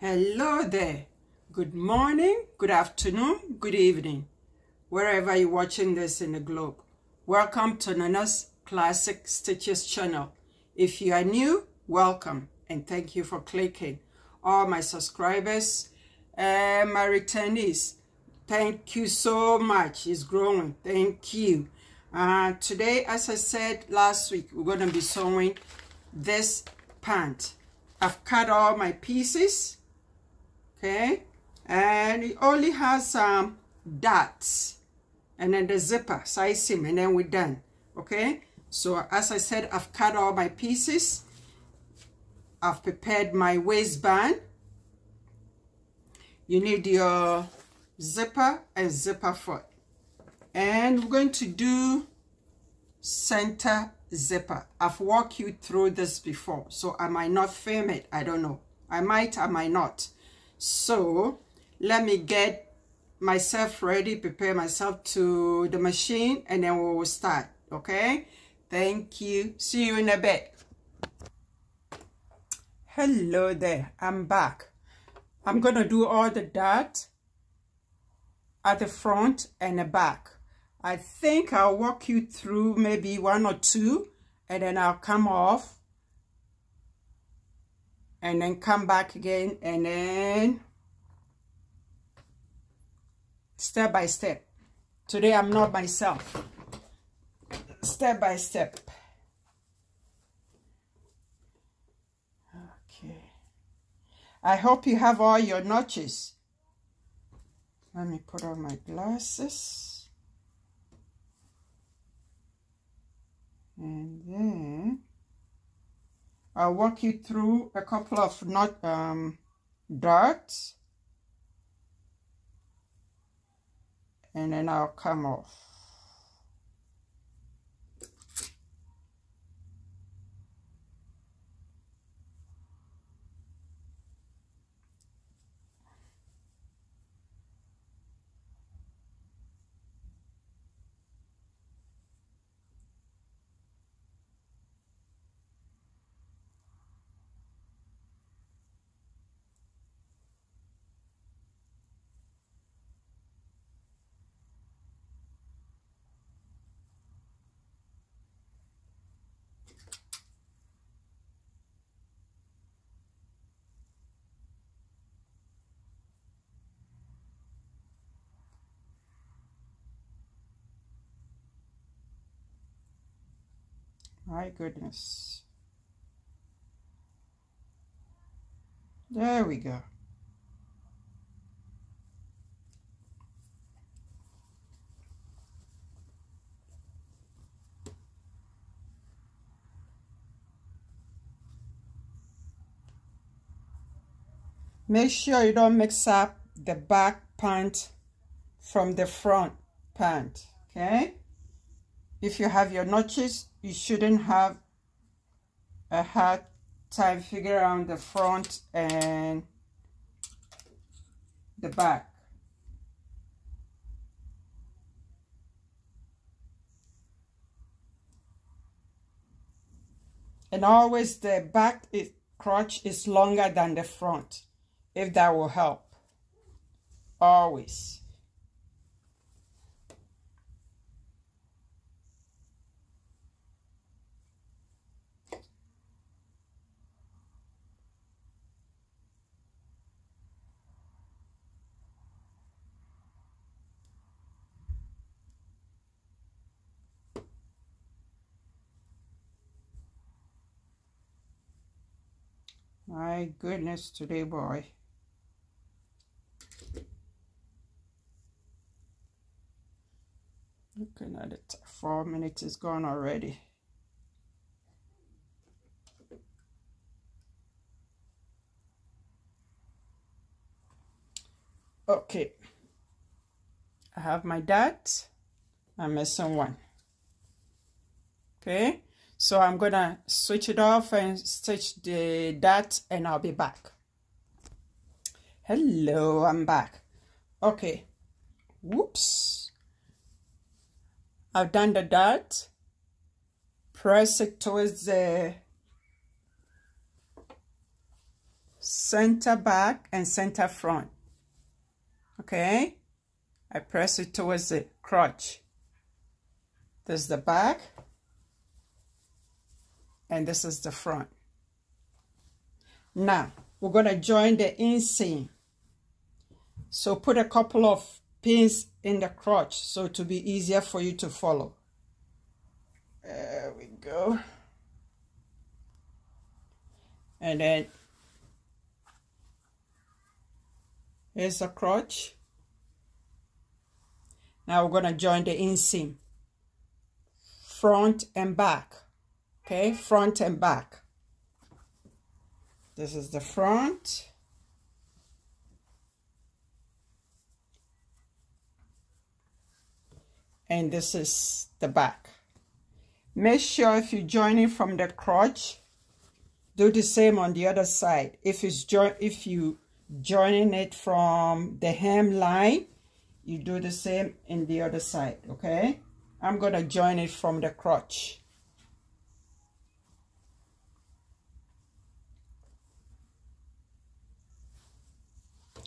Hello there. Good morning, good afternoon, good evening, wherever you're watching this in the globe. Welcome to Nana's Classic Stitches channel. If you are new, welcome and thank you for clicking. All my subscribers and my returnees, thank you so much. It's growing. Thank you. Today, as I said last week, we're going to be sewing this pant. I've cut all my pieces. Okay, and it only has dots and then the zipper size seam, and then we're done. Okay, so as I said, I've cut all my pieces. I've prepared my waistband. You need your zipper and zipper foot, and we're going to do center zipper. I've walked you through this before, so I might not film it. I don't know. I might not. So let me get myself ready, prepare myself to the machine, and then we will start. Okay, thank you. See you in a bit. Hello there, I'm back. I'm gonna do all the dots at the front and the back. I think I'll walk you through maybe one or two, and then I'll come off and then come back again, and then step by step. Today I'm not myself. Step by step. Okay. I hope you have all your notches. Let me put on my glasses. And then I'll walk you through a couple of darts, and then I'll come off. My goodness. There we go. Make sure you don't mix up the back pant from the front pant, okay? If you have your notches, you shouldn't have a hard time figuring out the front and the back. And always the back crotch is longer than the front, if that will help. Always. My goodness, today, boy. Looking at it, 4 minutes is gone already. Okay. I have my dot. I'm missing one. Okay. So I'm gonna switch it off and stitch the dot, and I'll be back. Hello, I'm back. Okay. Whoops. I've done the dot. Press it towards the center back and center front. Okay, I press it towards the crotch. This is the back and this is the front. Now we're going to join the inseam. So put a couple of pins in the crotch so it will be easier for you to follow. There we go. And then here's the crotch. Now we're going to join the inseam, front and back. Okay, front and back. This is the front. And this is the back. Make sure if you join it from the crotch, do the same on the other side. If you joining it from the hem line, you do the same in the other side. Okay, I'm gonna join it from the crotch.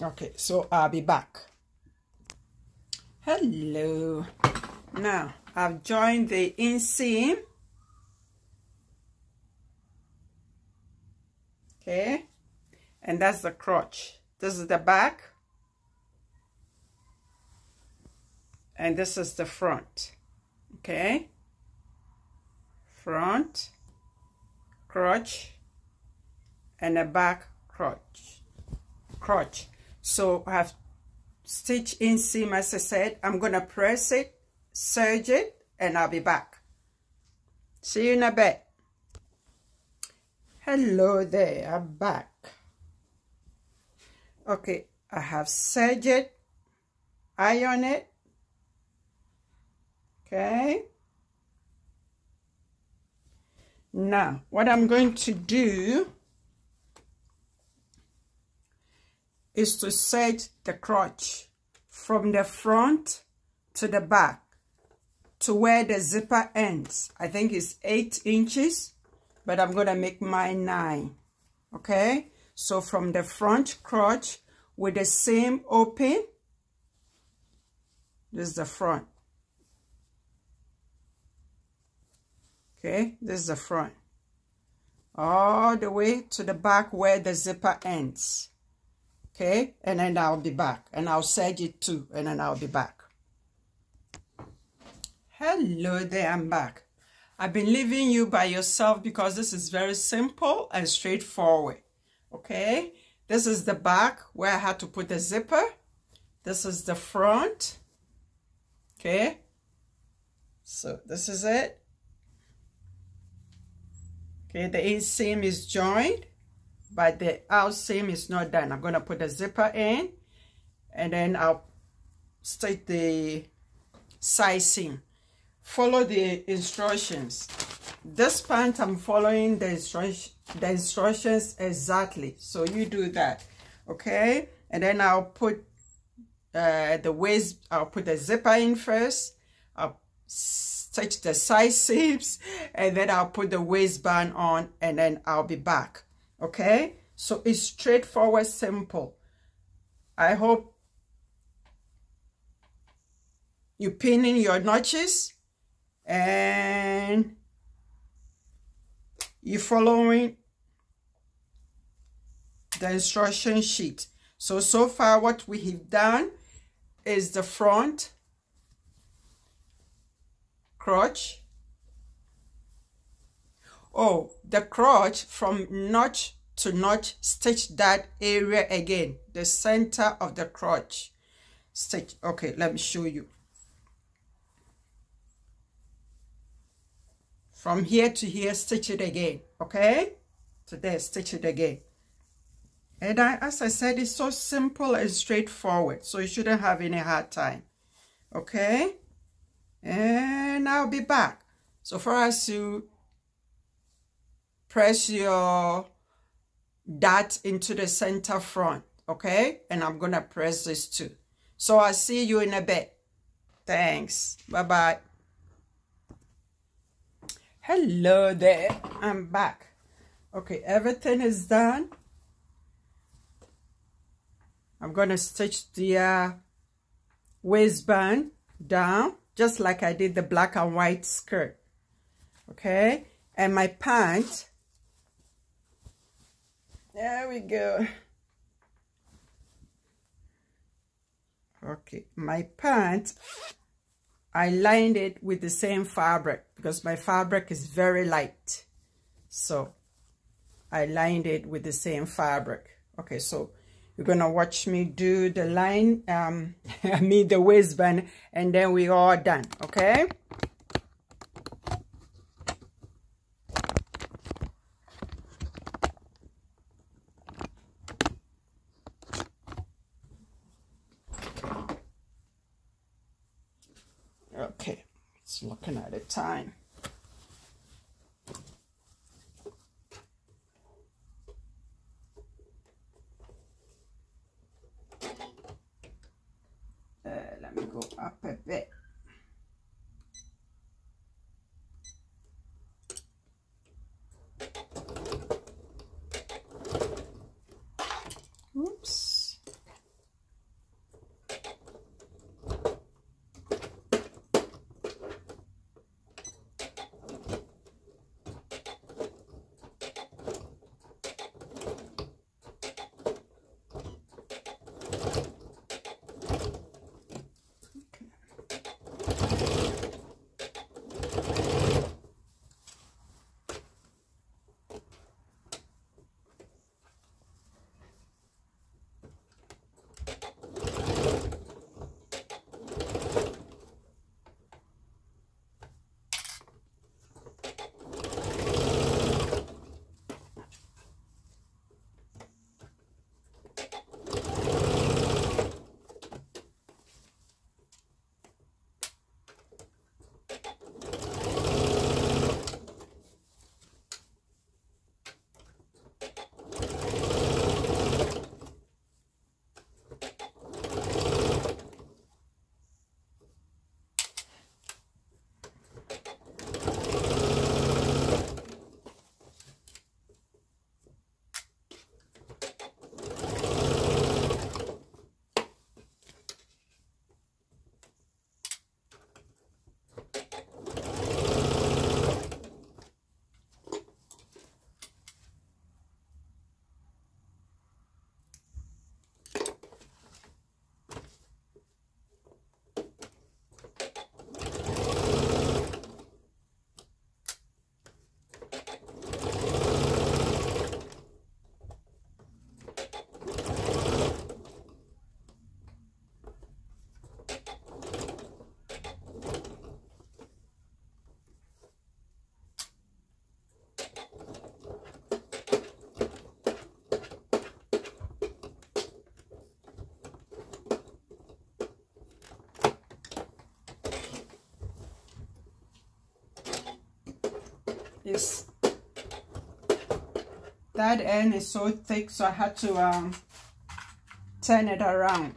Okay, so I'll be back. Hello. Now I've joined the inseam. Okay, and that's the crotch. This is the back and this is the front. Okay, front, crotch, and the back crotch. So I have stitch inseam, as I said. I'm gonna press it, serge it, and I'll be back. See you in a bit. Hello there, I'm back. Okay, I have serged it, iron it. Okay. Now, what I'm going to do is to serge the crotch from the front to the back to where the zipper ends. I think it's 8 inches, but I'm going to make mine 9. Okay, so from the front crotch with the same open, this is the front. Okay, this is the front, all the way to the back where the zipper ends. Okay, and then I'll be back, and I'll serge it too, and then I'll be back. Hello there, I'm back. I've been leaving you by yourself because this is very simple and straightforward. Okay, this is the back where I had to put the zipper. This is the front. Okay, so this is it. Okay, the inseam is joined, but the outseam is not done. I'm going to put the zipper in, and then I'll stitch the side seam. Follow the instructions. This pant, I'm following the instructions exactly, so you do that. Okay, and then I'll put the waist. I'll put the zipper in first. I'll stitch the side seams, and then I'll put the waistband on, and then I'll be back. Okay, so it's straightforward, simple. I hope you pin in your notches and you're following the instruction sheet. So far what we have done is the front crotch. Oh, the crotch, from notch to notch, stitch that area again, the center of the crotch stitch. Okay, let me show you. From here to here, stitch it again. Okay, to there, stitch it again. And as I said, it's so simple and straightforward, so you shouldn't have any hard time. Okay, and I'll be back. So far as you press your dart into the center front, okay, and I'm gonna press this too. So I'll see you in a bit. Thanks, bye-bye. Hello there, I'm back. Okay, everything is done. I'm going to stitch the waistband down just like I did the black and white skirt. Okay, and my pant, there we go. Okay, my pant, I lined it with the same fabric because my fabric is very light. So I lined it with the same fabric. Okay, so you're gonna watch me do the line, I mean the waistband, and then we all done, okay? Okay, it's looking at the time. Let me go up a bit. Oops. This that end is so thick, so I had to turn it around.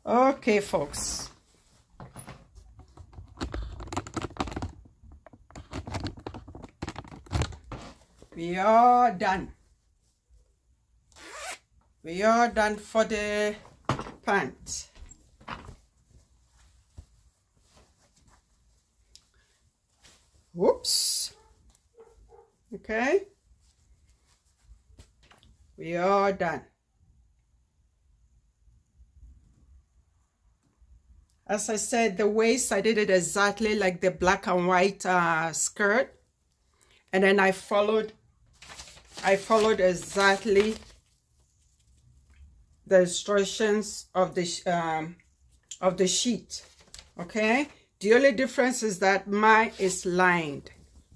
Okay, folks. We are done. We are done for the pant. Whoops. Okay. We are done. As I said, the waist, I did it exactly like the black and white skirt. And then I followed exactly the instructions of the sheet. Okay? The only difference is that mine is lined.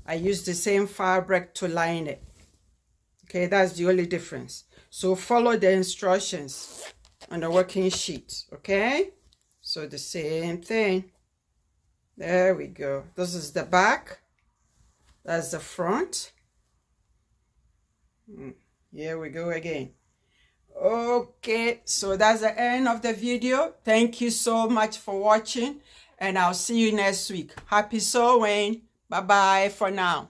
I used the same fabric to line it. Okay, that's the only difference. So follow the instructions on the working sheet. Okay? So the same thing. There we go. This is the back. That's the front. Here we go again. Okay, so that's the end of the video. Thank you so much for watching, and I'll see you next week. Happy sewing. Bye-bye for now.